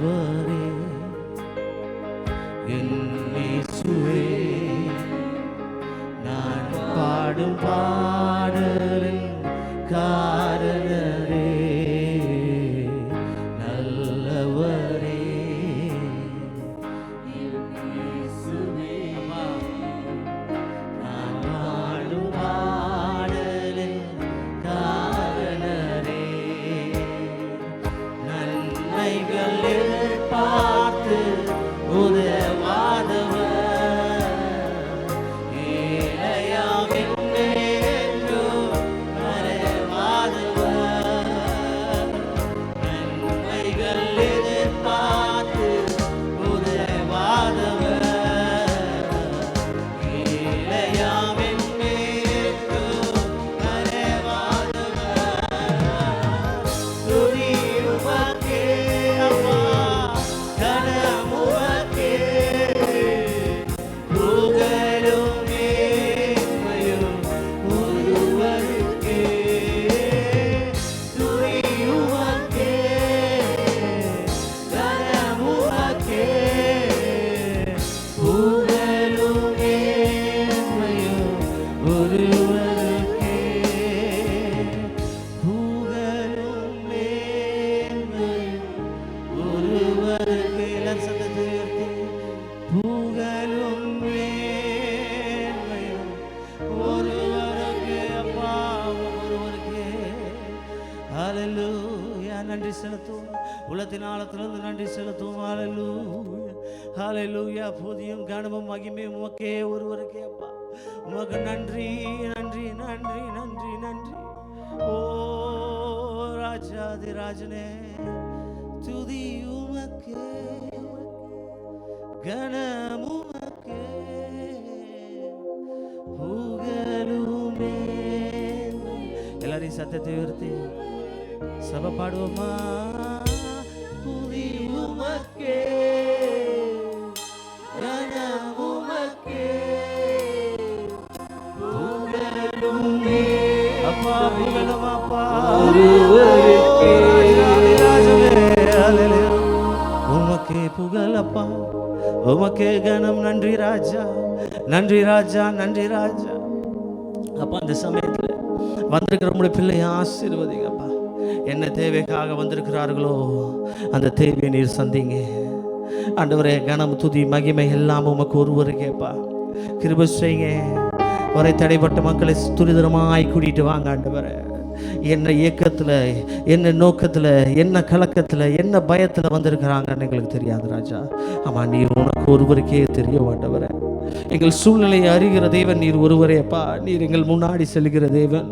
நல்லவரே என் இயேசுவே, நான் பாடும் பாடலின் காரணரே நல்லவரே என் இயேசுவே, நான் பாடும் பாடலின் காரணரே நன்மைகள் பார்த்து உதவாதவர் நன்றி செலுத்துவோம். உலகத்தின் ஆழத்திலிருந்து நன்றி செலுத்துவோம். ஹல்லேலூயா ஹல்லேலூயா. புதியும் கனமும் மகிமையும் உமக்கே ஒருவருக்கே அப்பா. உமக்கு நன்றி நன்றி நன்றி நன்றி நன்றி. ஓ ராஜாதி ராஜனே, துதி உமக்கே, கனம் உமக்கே, புகழுமே. எல்லாரையும் சத்தத்தை உயர்த்தி சபை பாடுவோமா? துதி உமக்கே, கனம் உமக்கே, புகழுமே. அப்பா புகழும் அப்பா ஒருவருக்கே. உமக்கே புகழ் அப்பா, உமக்கே கனம். நன்றி ராஜா, நன்றி ராஜா, நன்றி ராஜா. அப்பா அந்த சமயத்தில் வந்திருக்கிற உங்களுடைய பிள்ளையை ஆசீர்வதிங்கப்பா. என்ன தேவைக்காக வந்திருக்கிறார்களோ அந்த தேவையை நீர் சந்திங்க ஆண்டவரே. கனம் துதி மகிமை எல்லாம் உமக்கு ஒருவருக்கேப்பா. கிருபை செய்யுங்க. வரை தடைப்பட்ட மக்களை துரிதரமாய் கூட்டிட்டு வாங்க ஆண்டவரே. என்ன இயக்கத்தில், என்ன நோக்கத்தில், என்ன கலக்கத்தில், என்ன பயத்தில் வந்திருக்கிறாங்கன்னு எங்களுக்கு தெரியாது ராஜா. ஆமாம், நீர் உனக்கு ஒருவருக்கே தெரிய ஆண்டவரே. எங்கள் சூழ்நிலையை அறிகிற தேவன் நீர் ஒருவரேப்பா. நீர் எங்கள் முன்னாடி செல்கிற தேவன்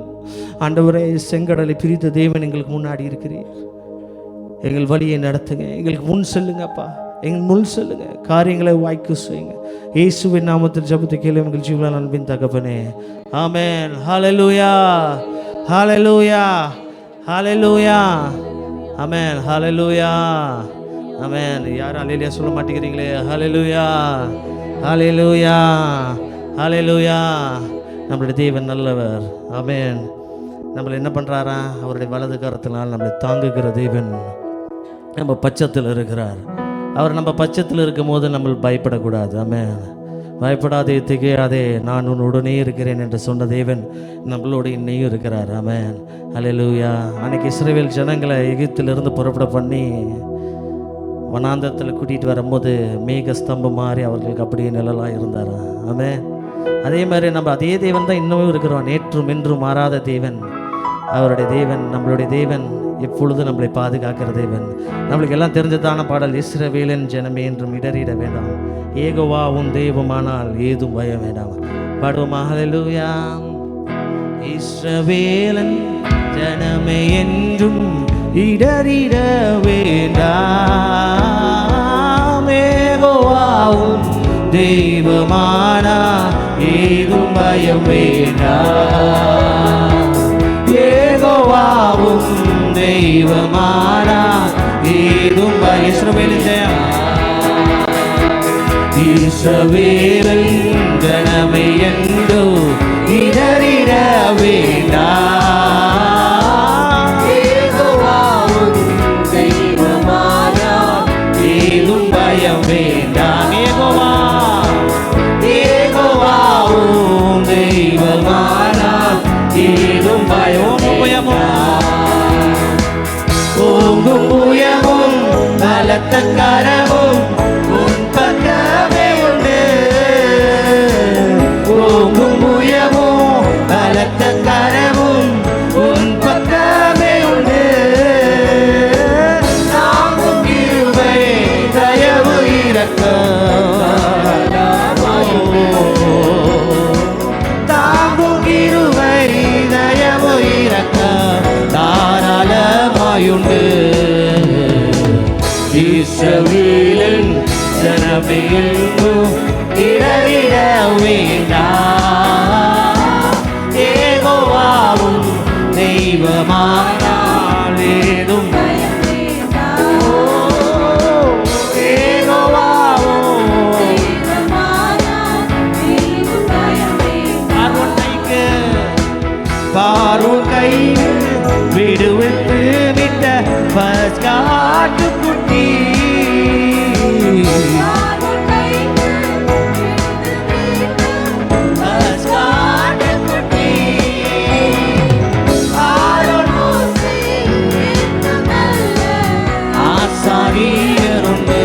ஆண்டவரே. செங்கடலை பிரித்த தேவன் எங்களுக்கு முன்னாடி இருக்கிறீர். எங்கள் வழியை நடத்துங்க, எங்களுக்கு முன் செல்லுங்கப்பா, எங்கள் முன் செல்லுங்க, காரியங்களை வாய்க்கு செய்யுங்க. இயேசுவின் நாமத்தில் ஜெபத்தை கேளு எங்கள் ஜீவனில் அன்பின் தகப்பனே. ஆமென். ஹல்லேலூயா ஹல்லேலூயா ஹல்லேலூயா. ஆமென். ஹல்லேலூயா ஆமென். யாரும் ஹல்லேலூயா சொல்ல மாட்டேங்கிறீங்களே? ஹல்லேலூயா ஹல்லேலூயா ஹல்லேலூயா. நம்மளுடைய தேவன் நல்லவர். ஆமென். நம்மளை என்ன பண்ணுறாரா? அவருடைய வலது கரத்தினால் நம்மளை தாங்குகிற தேவன் நம்ம பட்சத்தில் இருக்கிறார். அவர் நம்ம பட்சத்தில் இருக்கும் போது நம்ம பயப்படக்கூடாது. ஆமென். பயப்படாதே, திகையாதே, நான் உன்னுடனே இருக்கிறேன் என்று சொன்ன தேவன் நம்மளோட இன்னையும் இருக்கிறார். ஆமென். ஹல்லேலூயா. அன்னைக்கு இஸ்ரவேல் ஜனங்களை எகிப்திலிருந்து புறப்பட பண்ணி வனாந்தரத்தில் கூட்டிகிட்டு வரும்போது மேக ஸ்தம்பம் மாறி அவர்களுக்கு அப்படியே நிழலாக இருந்தார். ஆமென். அதே மாதிரி நம்ம அதே தேவன் தான் இன்னமும் இருக்கிறோம். நேற்றும் இன்றும் மாறாத தேவன். அவருடைய தேவன், நம்மளுடைய தேவன் எப்பொழுதும் நம்மளை பாதுகாக்கிற தேவன். நம்மளுக்கு எல்லாம் தெரிஞ்சதான பாடல், இஸ்ரவேலின் ஜனமே என்றும் இடறிட வேண்டாம், ஏகோவா உன் தெய்வமானால் ஏதும் பயம் வேண்டாம். பாடுவோமா? ஹல்லேலூயா. இஸ்ரவேலன் ஜனமே என்றும் இடறிட வேண்டாம், ஏகோவா உன் தெய்வமானால் ஏதும் பயம் வேண்டாம், ஏகோவா உன் தெய்வமானால் ஏதும் பயம். இஸ்ரவேலின் ஜெயம், இஸ்ரவேலின் ஜனமே என்றும் இடறிட வேண்டாம், ஏகோவா உன் தெய்வமானால் பலத்த கரமும் உன் பக்கமே உண்டு. ஓங்கும் புயமும் பலத்த கரமும் உன் பக்கமே உண்டு. தாங்கும் கிருபை தயவு இரக்கம், தாங்கும் கிருபை தயவு இரக்கம் தாராளமாயுண்டு. இஸ்ரவேலின் ஜனமே எங்கும் இடறிட வேண்டாம். யெகோவாவும் தெய்வமானால் ஏதும் கை விடுவித்து விட்ட பஸ்காட்டுக்குட்டி. ஆசாரியருண்டு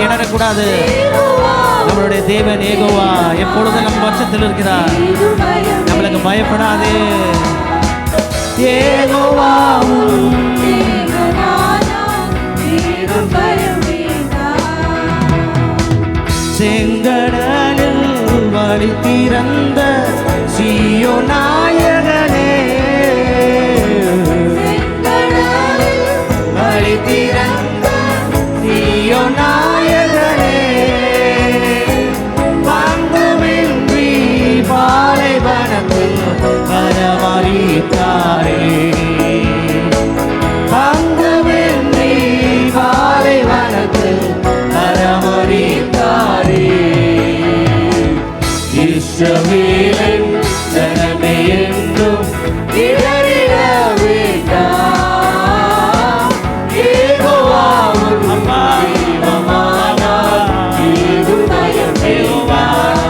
இடரக்கூடாது. நம்மளுடைய தேவன் யெகோவா எப்பொழுதும் நம் பட்சத்தில் இருக்கிறார். நம்மளுக்கு பயப்படாது. யெகோவாவும் செங்கடலில் வழி திறந்த சீயோன் நாயகனே, வழி திறந்த சீயோன் நாயகனே, பங்குமின்றி பாலைவனத்தில் வரவழைத்தாரே, பங்குமின்றி பாலைவனத்தில் வரவழைத்தாரே. இஸ்ரவேலின் ஜனமே எங்கும் இடறிட வேண்டாம். யெகோவாவும் தெய்வமானால் ஏதும் பயம் வேண்டாம்.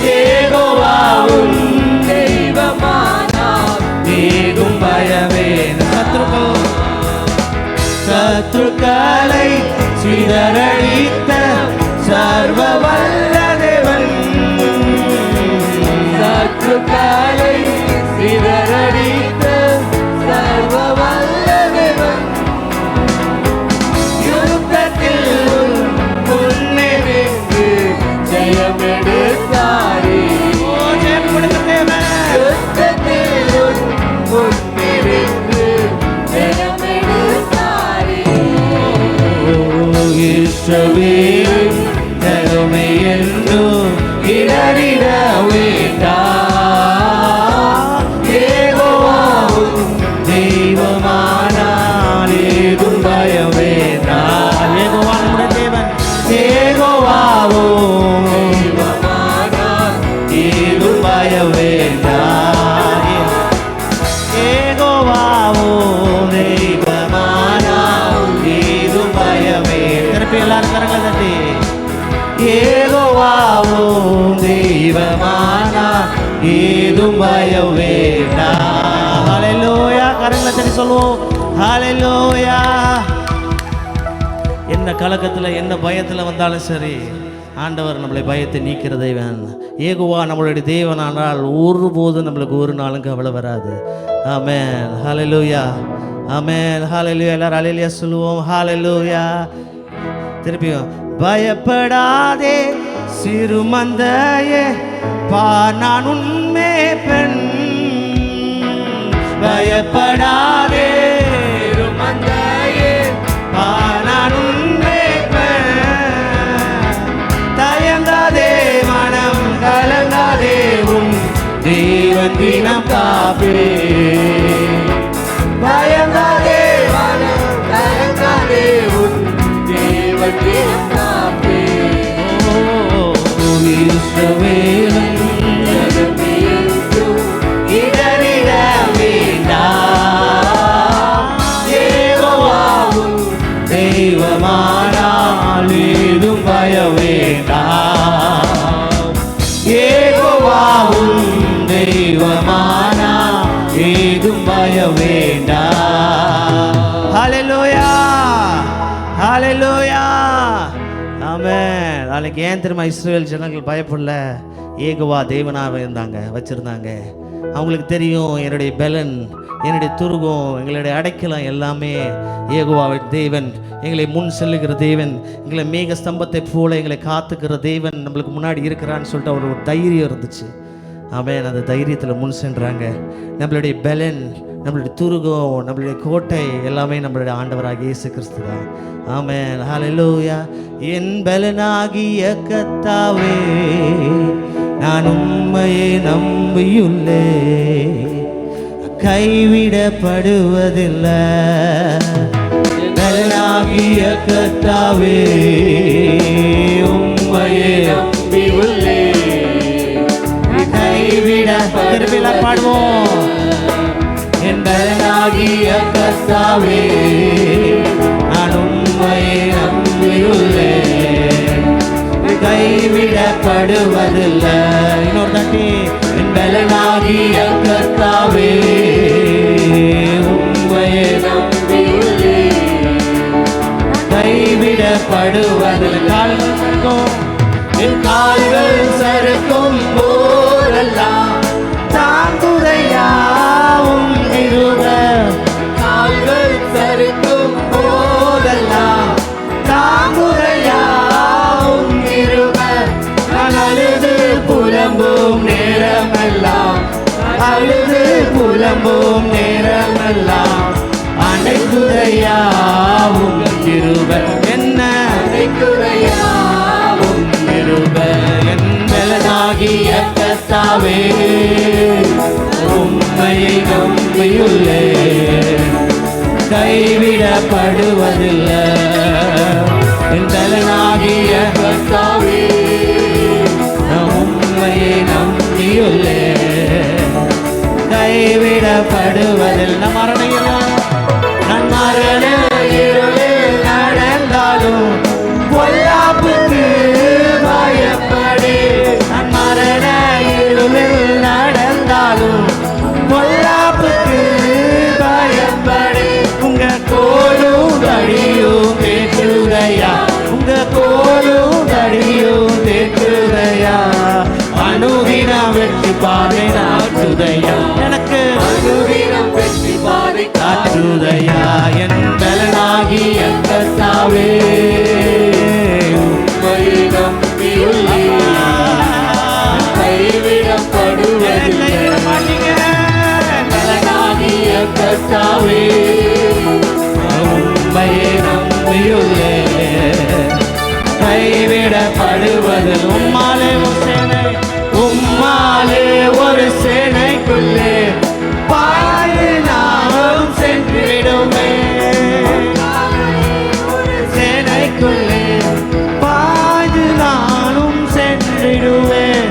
யெகோவாவும் தெய்வமானால் ஏதும் பயம் வேண்டாம். சத்துருக்களை சிதறடித்த சர்வ வல்ல தேவன், சத்துருக்களை சிதறடித்த சர்வ வல்ல தேவன், யுத்தத்தில் முன்னே நின்று ஜெயம் எடுத்தாரே. ஜெயம் கொடுத்த தேவன், யுத்தத்தில் முன்னே நின்று ஜெயம் எடுத்தாரே. இஸ்ரவேலின் ஜனமே எங்கும் இடறிட வேண்டாம். யெகோவாவும் தெய்வமானால் ஏதும் பயம் வேண்டாம். யெகோவா நம்முடைய தேவன், யெகோவாவும் தெய்வமானால் ஏதும் பயம் வேண்டாம். யெகோவாவும் தெய்வமானால் ஏதும் பயம் வேண்டாம். திருப்பி எல்லாரும் கரங்களை தட்டி, யெகோவாவும் தெய்வமானால் ஏதும் பயம் வேண்டாம். ஹல்லேலூயா. கரங்களை தட்டி சொல்லுவோம், ஹல்லேலூயா. என்ன கலக்கத்தில் என்ன பயத்தில் வந்தாலும் சரி, ஆண்டவர் நம்மளை பயத்தை நீக்கிற தேவன். யெகோவா நம்மளுடைய தேவனானால் ஒருபோதும் நம்மளுக்கு ஒரு நாளும் கவலை வராது. ஆமென், ஹல்லேலூயா, ஆமென், ஹல்லேலூயா. எல்லாரும் ஹல்லேலூயா சொல்லுவோம், ஹல்லேலூயா. திருப்பியும், பயப்படாதே சிறுமந்தையே பார் நான் உன்மே பெண். பயப்படாதே சிறுமந்தையே பார் நான் உன்மே பெண். தயங்காதே மனம் கலங்காதே உன் தேவன் தினம் காப்பே. பயங்காதே மனம் கலங்காதே உன் தேவன் தினம் காப்பே. இஸ்ரவேலின் ஜனமே எங்கும் இடறிட வேண்டாம். ஹalleluya ஹalleluya ஆமென். நாளைக்கு ஏன் தெரியுமா இஸ்ரவேல் ஜனங்கள் பயப்படல? ஏகோவா தேவனாக வச்சுருந்தாங்க. அவங்களுக்கு தெரியும் என்னுடைய பெலன், என்னுடைய துருகம், எங்களுடைய அடைக்கலம் எல்லாமே ஏகோவாவின் தேவன், எங்களை முன் செல்லுகிற தேவன், எங்களை மேக ஸ்தம்பத்தை போல எங்களை காத்துக்கிற தேவன் நம்மளுக்கு முன்னாடி இருக்கிறான்னு சொல்லிட்டு ஒரு தைரியம் இருந்துச்சு. ஆமென். அந்த தைரியத்தில் முன் சென்றாங்க. நம்மளுடைய பெலன், நம்மளுடைய துருகம், நம்மளுடைய கோட்டை எல்லாமே நம்மளுடைய ஆண்டவராகிய இயேசு கிறிஸ்து தான். ஆமென். ஹல்லேலூயா. என் பெலனாகிய கர்த்தாவே, நான் உம்மையே நம்பியுள்ளே, கைவிடப்படுவதில்லை. பெலனாகிய கர்த்தாவே, உம்மையே நம்பியுள்ளே, கைவிடப்படுவதில்லை. பாடுவோம். என் பெலனாகிய கர்த்தாவே, நான் உம்மையே நம்பியுள்ளே, கைவிடப்படுவதில்லை. இன்னொரு தட்டி. என் பெலனாகிய கர்த்தாவே, உம்மையே நம்பியுள்ளே, கைவிடப்படுவதில்லை. கால்கள் சறுக்கும், என் கால்கள் சறுக்கும் போதெல்லாம் தாங்குதையா உம் கிருபை. கால்கள் சறுக்கும் போதெல்லாம் தாங்குதையா உம் கிருபை. நான் அழுது புலம்பும் நேரமெல்லாம், அழுது புலம்பும் நேரமெல்லாம் அணைக்குதையா உம் கிருபை. என்ன அணைக்குதையா உம் கிருபை. என் பெலனாகிய கர்த்தாவே, உம்மையை நம்பியுள்ளே, கைவிடப்படுவதில்லை. என் பெலனாகிய கர்த்தாவே, உம்மையை நம்பியுள்ளே, கைவிடப்படுவதில்லை. நான் மரண இருளில் நடந்தாலும் பொல்லாப்புக்கு பயப்படே. நான் மரண இருளில் நடந்தாலும் பொல்லாப்புக்கு பயப்படே. உங்க கோலும் தடியும் தேற்றுதையா, உங்க கோலும் தடியும் தேற்றுதையா, அனுதினம் வெற்றி பாதை நாட்டுதையா, எனக்கு அனுதினம் வெற்றி பாதை காட்டுதையா. என் பெலனாகிய கர்த்தாவே, உம்மையை நம்பியுள்ளே, கைவிடப்படுவதில்லை. பெலனாகிய கர்த்தாவே, உம்மையை நம்பியுள்ளே, கைவிடப்படுவதில். உம்மாலே ஒரு சேனை, உம்மாலே ஒரு சேனைக்குள்ளே பாய்ந்து நானும் சென்று விடுவேன். சேனைக்குள்ளே பாய்ந்து நானும் சென்றிடுவேன்.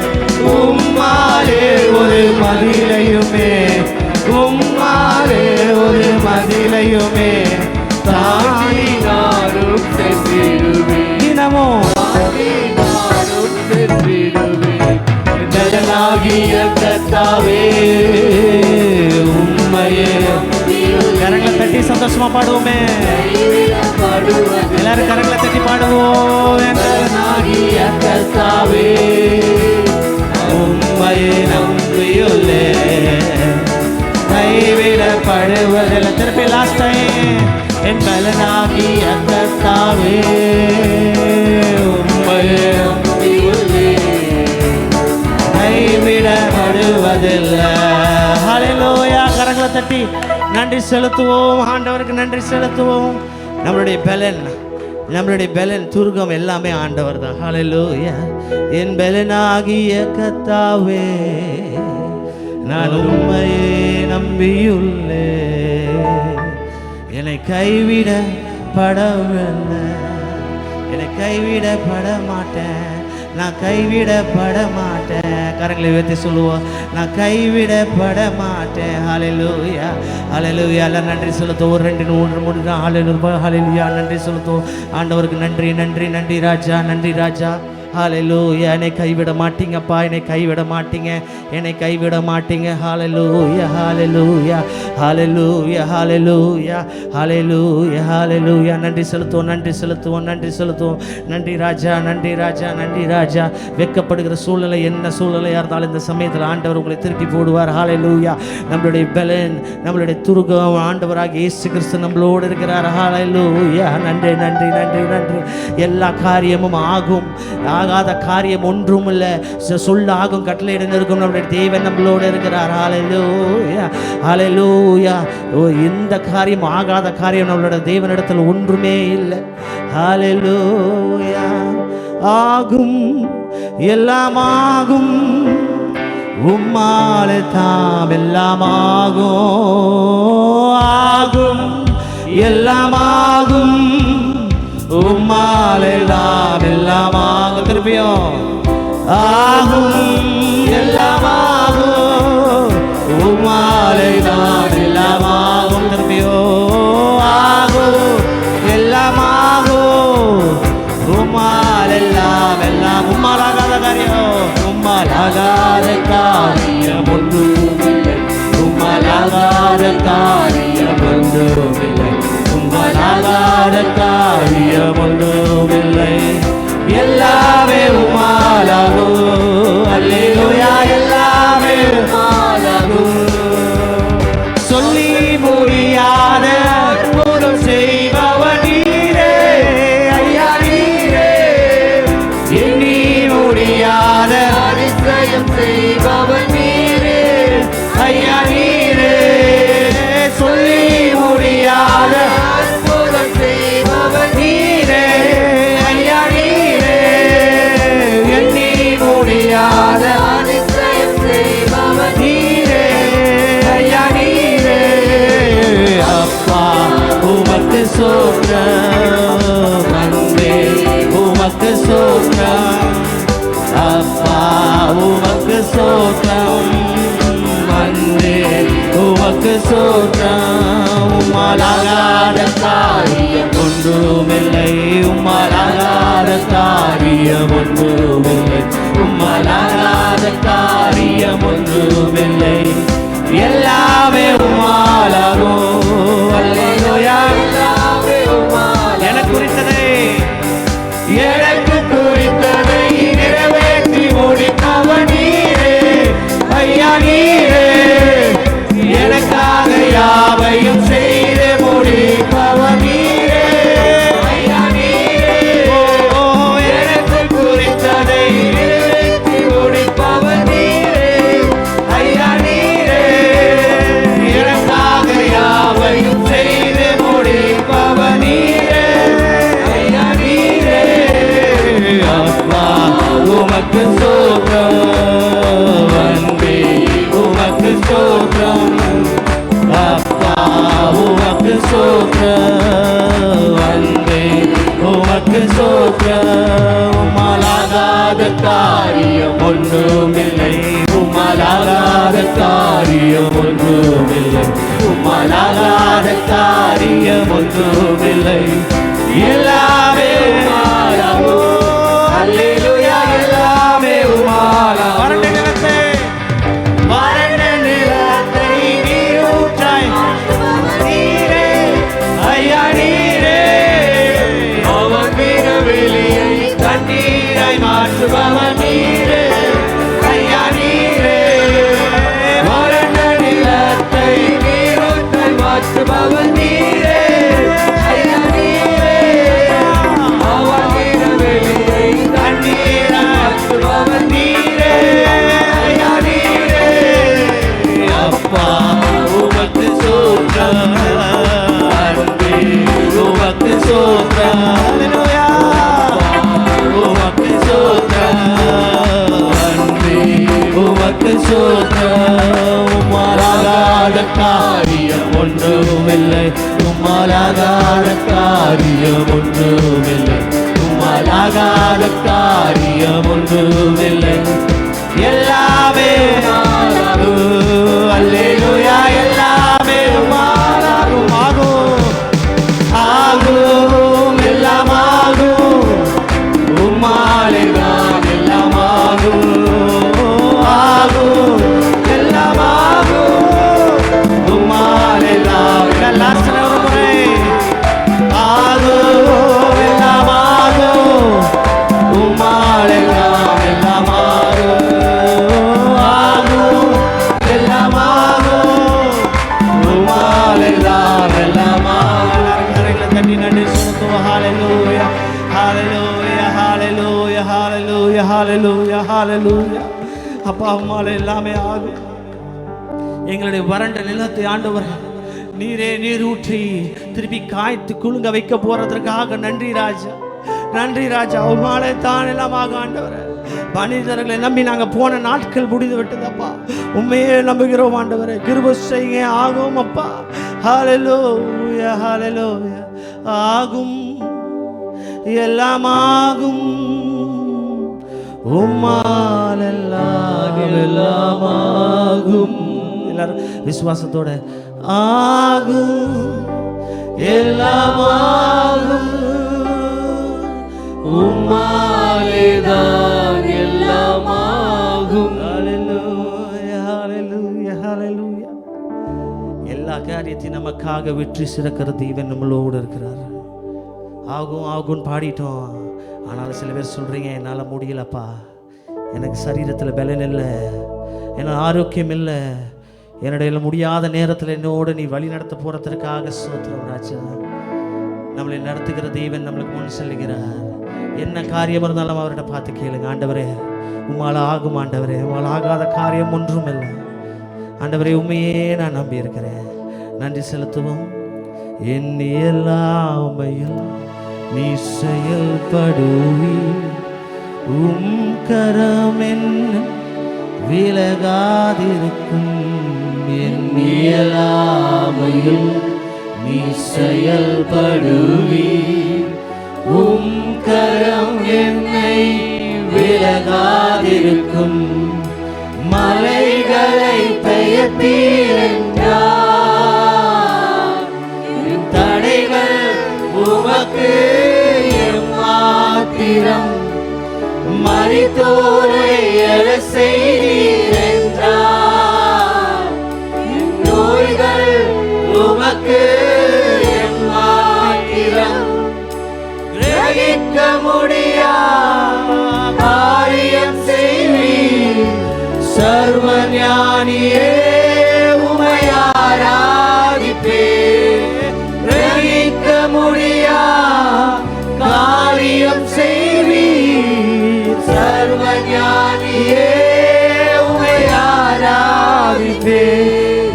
உம்மாலே ஒரு மதிலையுமே, உம்மாலே ஒரு மதிலையுமே தாண்டி நானும் சென்றிடுவேன். தினமும் நானும் சென்றிடுவேன். பெலனாகிய கர்த்தாவே, உம்மையே. கரங்களை தட்டி சந்தோஷமா பாடுவோமே. எல்லாரும் கரங்களை தட்டி பாடுவோம். பெலனாகிய கர்த்தாவே, உம்மையே நம்பியுள்ளே, கைவிடப்படுவதில்லை. திருப்பி லாஸ்ட் டைம். என் பெலனாகிய கர்த்தாவே, உம்மையே நம்பியுள்ளே, கைவிடப்படுவதில்லை. ஹல்லேலூயா. கரங்களை தட்டி நன்றி செலுத்துவோம். ஆண்டவருக்கு நன்றி செலுத்துவோம். நம்மளுடைய பெலன், நம்மளுடைய பெலன் துருகம் எல்லாமே ஆண்டவர் தான். ஹல்லேலூயா. என் பெலனாகிய கர்த்தாவே, நான் உம்மையே நம்பியுள்ளே, என்னை கைவிடப்படவில்லை, என்னை கைவிடப்பட மாட்டேன், நான் கைவிடப்பட மாட்டேன். கரங்களை உயர்த்தி சொல்லுவோம். நான் கைவிடப்பட மாட்டேன். ஹல்லேலூயா ஹல்லேலூயா. எல்லாம் நன்றி செலுத்துவோம். 2 3 3 ஹல்லேலூயா ஹல்லேலூயா. நன்றி செலுத்துவோம் ஆண்டவருக்கு. நன்றி நன்றி நன்றி ராஜா, நன்றி ராஜா. ஹalleluya. என்னை கைவிட மாட்டீங்கப்பா, என்னை கைவிட மாட்டீங்க, என்னை கைவிட மாட்டீங்க. ஹalleluya ஹalleluya ஹalleluya ஹalleluya ஹalleluya ஹalleluya. நன்றி செலுத்துவோம், நன்றி செலுத்துவோம், நன்றி செலுத்துவோம். நன்றி ராஜா, நன்றி ராஜா, நன்றி ராஜா. வெட்கப்படுகிற சூழ்நிலை என்ன சூழ்நிலையாக இருந்தாலும் இந்த சமயத்தில் ஆண்டவர் உங்களை திருப்பி போடுவார். ஹalleluya. நம்மளுடைய பலன், நம்மளுடைய துருகம் ஆண்டவராக இயேசு கிறிஸ்து நம்மளோடு இருக்கிறார். ஹalleluya. நன்றி நன்றி நன்றி நன்றி. எல்லா காரியமும் ஆகும், ஆகாத காரியம் ஒன்றும் இல்லை. சொல்ல ஆகும், கட்டளையிட இருக்கும். நம்முடைய தேவன் நம்மளோடு இருக்கிறார். ஹalleluya ஹalleluya. இந்த காரியம் ஆகாத காரியம் நம்மளோட தேவனிடத்தில் ஒன்றுமே இல்லை. ஹalleluya. ஆகும், எல்லாம் ஆகும், உம்மாலே தாம் எல்லாம் ஆகும். ஆகும், எல்லாம் ஆகும், உம்மாலே தாம் எல்லாம் ஆகும். திருப்பியும் ஆகும், எல்லாம் ஆகும், உம்மாலே தாம் எல்லாம் ஆகும். திருப்பியும் ஆகும், எல்லாம் ஆகும், உம்மால் எல்லாம் எல்லாம். உம்மாலாகாத காரியம், உம்மாலாகாத காரியம் ஒன்றுமில்லை, உம்மாலாகாத காரியம் ஒன்றுமில்லை, உம்மாலாகாத காரியம் ஒன்றுமில்லை. எல்லாமே உம்மாலாகும். அல்லேலூயா. எல்லாமே உம்மாலாகும். சொல்லி முடியாத அற்புதம் செய்பவர் நீரே ஐயா, நீரே. எண்ணி முடியாத அதிசயம் செய்பவர் நீரே ஐயா, நீரே. சொல்லி முடியாத அற்புதம் செய்பவர் நீரே ஐயா, நீரே. எண்ணி முடியாத அதிசயம் செய்பவர் நீரே ஐயா, நீரே. அப்பா உமக்கு ஸ்தோத்திரம், அன்பே உமக்கு ஸ்தோத்திரம். அப்பா உமக்கு ஸ்தோத்திரம், அன்பே உமக்கு ஸ்தோத்திரம். உம்மாலாகாத காரியம் ஒன்றுமில்லை, உம்மாலாகாத காரியம் ஒன்றுமில்லை, உம்மாலாகாத காரியம் ஒன்றுமில்லை. எல்லாமே உம்மாலாகும். அல்லேலூயா. எல்லாமே உம்மாலாகும். எனக்கு குறித்ததை, எனக்கு குறித்ததை நிறைவேற்றி முடிப்பவர் நீரே ஐயா, நீரே. எனக்காக யாவையும் செய்து முடிப்பவர் நீரே ஐயா, நீரே. எனக்கு குறித்ததை நிறைவேற்றி முடிப்பவர் நீரே ஐயா, நீரே. எனக்காக யாவையும் செய்து முடிப்பவர் நீரே ஐயா, நீரே. அப்பா உமக்கு ஸ்தோத்திரம், அன்பே உமக்கு ஸ்தோத்திரம். அப்பா உமக்கு ஸ்தோத்திரம், அன்பே உமக்கு ஸ்தோத்திரம். உம்மாலாகாத காரியம் ஒன்றுமில்லை, உம்மாலாகாத காரியம் ஒன்றுமில்லை, உம்மாலாகாத காரியம் ஒன்றுமில்லை. எல்லாமே உம்மாலாகும். அல்லேலூயா. எல்லாமே உம்மாலாகும். வறண்ட நிலத்தை, வறண்ட நிலத்தை நீரூற்றாய் நீரே ஐயா, நீரே. அவன் வெளியை தண்ணீராய் மாற்றுபவன் நீரே ஐயா, நீரே. வறண்ட நிலத்தை நீரூற்றாய் மாற்றுபவன் நீரே ஐயா, நீரே. அவன் வெளியை தண்ணீராய் மாற்றுபவன் நீரே ஐயா, நீரே. அப்பா உமக்கு ஸ்தோத்திரம், அன்பே உமக்கு ஸ்தோத்திரம். அல்லேலூயா. உமக்கு ஸ்தோத்திரம், அன்பே உமக்கு ஸ்தோத்திரம். உம்மாலாகாத காரியம் ஒன்றுமில்லை, உம்மாலாகாத காரியம் ஒன்றுமில்லை, உம்மாலாகாத காரியம் ஒன்றுமில்லை. எல்லாமே உம்மாலாகும். அல்லேலூயா. எல்லாமே உம்மாலாகும். ஆகும், ஆகும், எல்லாம் ஆகும், உம்மாலே தான் ஹalleluya ஹalleluya. அப்பா உம்மால எல்லாமே ஆகும். எங்களுடைய வறண்ட நிலத்தை ஆண்டவரே நீரே நீர் ஊற்றி திருப்பி காய்த்து குலுங்க வைக்க போறதற்காக நன்றி ராஜா, நன்றி ராஜா. உம்மாலே தான் எல்லாம் ஆகும் ஆண்டவரே. மனிதர்களை நம்பி நாங்கள் போன நாட்கள் முடிந்து விட்டதப்பா. உண்மையே நம்புகிறோம் ஆண்டவரே. கிருபை செய்யுங்க, ஆகும் அப்பா. ஹalleluya ஹalleluya. ஆகும், எல்லாம் ஆகும். உம்மால் எல்லாம் ஆகும். எல்லாரும் விசுவாசத்தோட ஆகும், எல்லாம் ஆகும். உம்மாலேதான் எல்லாம் ஆகும். ஹalleluya ஹalleluya ஹalleluya. எல்லா காரியத்தையும் நமக்காக வெற்றி சிறக்கிற தேவன் நம்மளோடு இருக்கிறார். ஆகும் ஆகும் பாடிட்டோம். ஆனாலும் சில பேர் சொல்றீங்க என்னால் முடியலப்பா, எனக்கு சரீரத்தில் பலன் இல்லை, எனக்கு ஆரோக்கியம் இல்லை, என்னுடைய முடியாத நேரத்தில் என்னோடு நீ வழி நடத்த போகிறதுக்காக ஸ்தோத்திரம் ராஜா. நம்மளை நடத்துகிற தேவன் நம்மளுக்கு முன் செல்லுகிறார். என்ன காரியம் இருந்தாலும் அவர்கிட்ட பார்த்து கேளுங்க. ஆண்டவரே உம்மால் ஆகும் ஆண்டவரே, உம்மால் ஆகாத காரியம் ஒன்றும் இல்லை ஆண்டவரே. உண்மையே நான் நம்பி இருக்கிறேன். நன்றி செலுத்துவோம். என் எல்லாமையில் நீ செயல்படுவி, உம் கரம் என்ன விலகாதிருக்கும். என் இயலாமையில் நீ செயல்படுவி, உம் கரம் என்னை விலகாதிருக்கும். மலைகளை பெயர்த்தீரென்றார், தடைகள் உமக்கு எம்மாத்திரம். மரித்தோரை எழ செய்தீரென்றார், நோய்கள் உமக்கு எம்மாத்திரம். கிரகிக்க முடியாத காரியம் செய்வீர், சர்வ ஞானியே உம்மை ஆராதிப்பேன். கிரகிக்க முடியாத காரியம் செய்வீர், சர்வ ஞானியே உம்மை ஆராதிப்பேன்.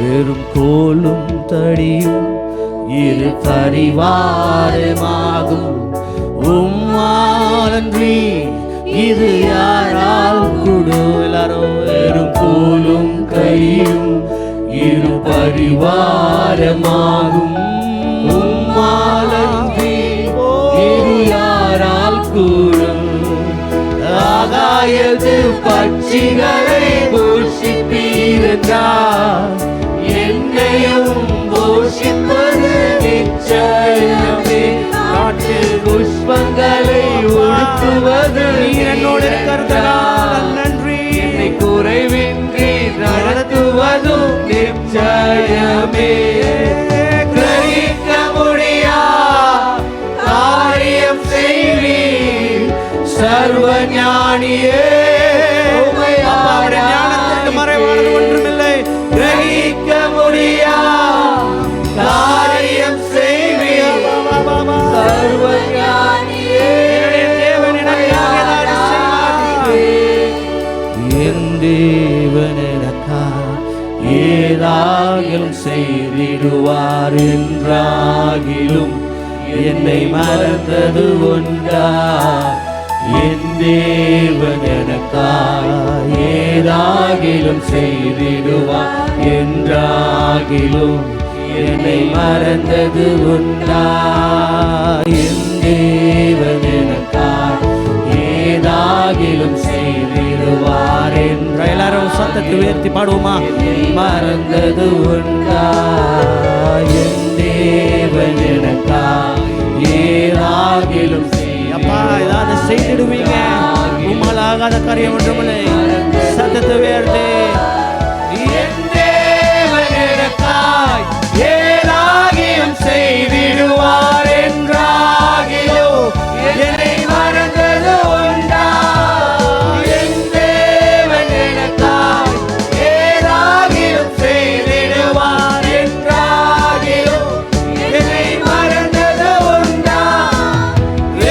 வெறும் கோலும் தடியும் இரு பரிவாரமாகும், உம்மாலன்றி இது யாரால் கூடு. எல்லாரும் வெறும் கோலும் கையும் இரு பரிவாரமாகும், உம்மாலன்றி இது யாரால் கூடும். ஆகாயத்து பட்சிகளை போஷிப்பீரென்றார், என்னையும் போஷிப்பது நிச்சயமே. காட்டு புஷ்பங்களை உடுத்துவது என்னோடு இருக்கிறதால் நன்றி. என்னை குறைவின்றி நடத்துவதும் நிச்சயமே. கிரகிக்க முடியாத காரியம் செய்வீர், சர்வ ஞானியே உம்மை ஆராதிப்பேன். மறைவானது ஒன்றுமில்லை. கிரகிக்க முடியாத காரியம் செய்வீர், சர்வ ஞானியே தேவன் எனக்காக என் தேவன் எனக்காக ஏதாகிலும் செய்திடுவார். என்றாகிலும் என்னை மறந்தது உண்டா. என் தேவன் எனக்காக ஏதாகிலும் செய்திடுவார். என்றாகிலும் என்னை மறந்தது உண்டா. என் தேவன் எனக்காக ஏதாகிலும் செய்திடுவார். என்ற எல்லாரும் சத்தத்தை உயர்த்தி பாடுவோமா? மறந்தது உண்டா. என் தேவன் எனக்காக ஏதாகிலும் அப்பா ஏதாவது செய்திடுவீங்க. உம்மால் ஆகாத காரியம் ஒன்றுமில்லை. சத்தத்தை உயர்த்தி என் தேவன் எனக்காய் ஏதாகிலும் செய்திடுவார். என்றாகிலோ என்னை மறந்தது உண்டா. என் தேவன் எனக்காய் ஏதாகிலும் செய்திடுவார். என்றாகிலோ என்னை மறந்தது உண்டா.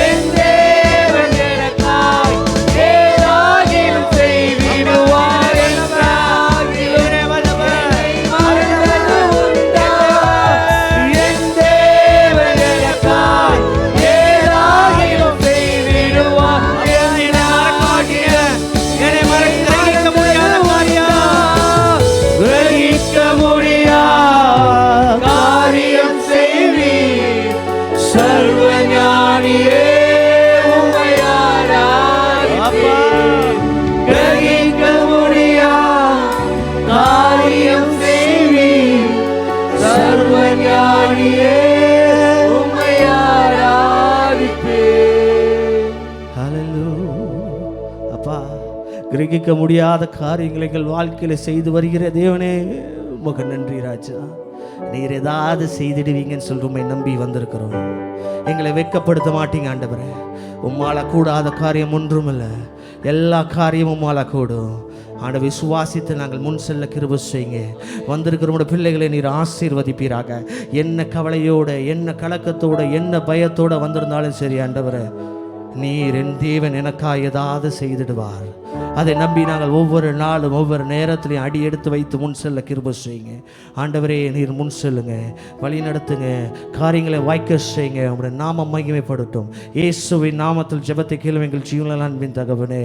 என் தேவன் எனக்காய் ஏதாகிலும் கிரகிக்க முடியாத காரியங்களை எங்கள் வாழ்க்கையில் செய்து வருகிற தேவனே உமக்கு நன்றி ராஜா. நீர் ஏதாவது செய்திடுவீங்கன்னு சொல்றோமே நம்பி வந்திருக்கிறோம். எங்களை வெட்கப்படுத்த மாட்டீங்க ஆண்டவரே. உம்மால கூடாத காரியம் ஒன்றுமில்லை. எல்லா காரியமும் உம்மால கூடும். ஆண்டவரை விசுவாசித்து நாங்கள் முன் செல்ல கிருபை செய்யுங்க. வந்திருக்கிற பிள்ளைகளை நீர் ஆசீர்வதிப்பீராக. என்ன கவலையோடு, என்ன கலக்கத்தோடு, என்ன பயத்தோடு வந்திருந்தாலும் சரி ஆண்டவரே, நீர் என் தேவன் எனக்கா ஏதாவது செய்திடுவார். அதை நம்பி நாங்கள் ஒவ்வொரு நாளும் ஒவ்வொரு நேரத்திலையும் அடி எடுத்து வைத்து முன் செல்ல கிருபை செய்யுங்க. ஆண்டவரே நீர் முன் செல்லுங்க, வழி நடத்துங்க, காரியங்களை வாய்க்க செய்யுங்க. உங்களுடைய நாமம் மகிமைப்படட்டும். இயேசுவின் நாமத்தில் ஜெபத்தை கேளும் எங்கள் ஜீவனில் அன்பின் தகவனே.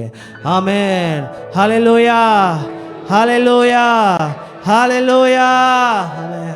ஆமென். ஹல்லேலூயா, ஹல்லேலூயா, ஹல்லேலூயா. ஆமென்.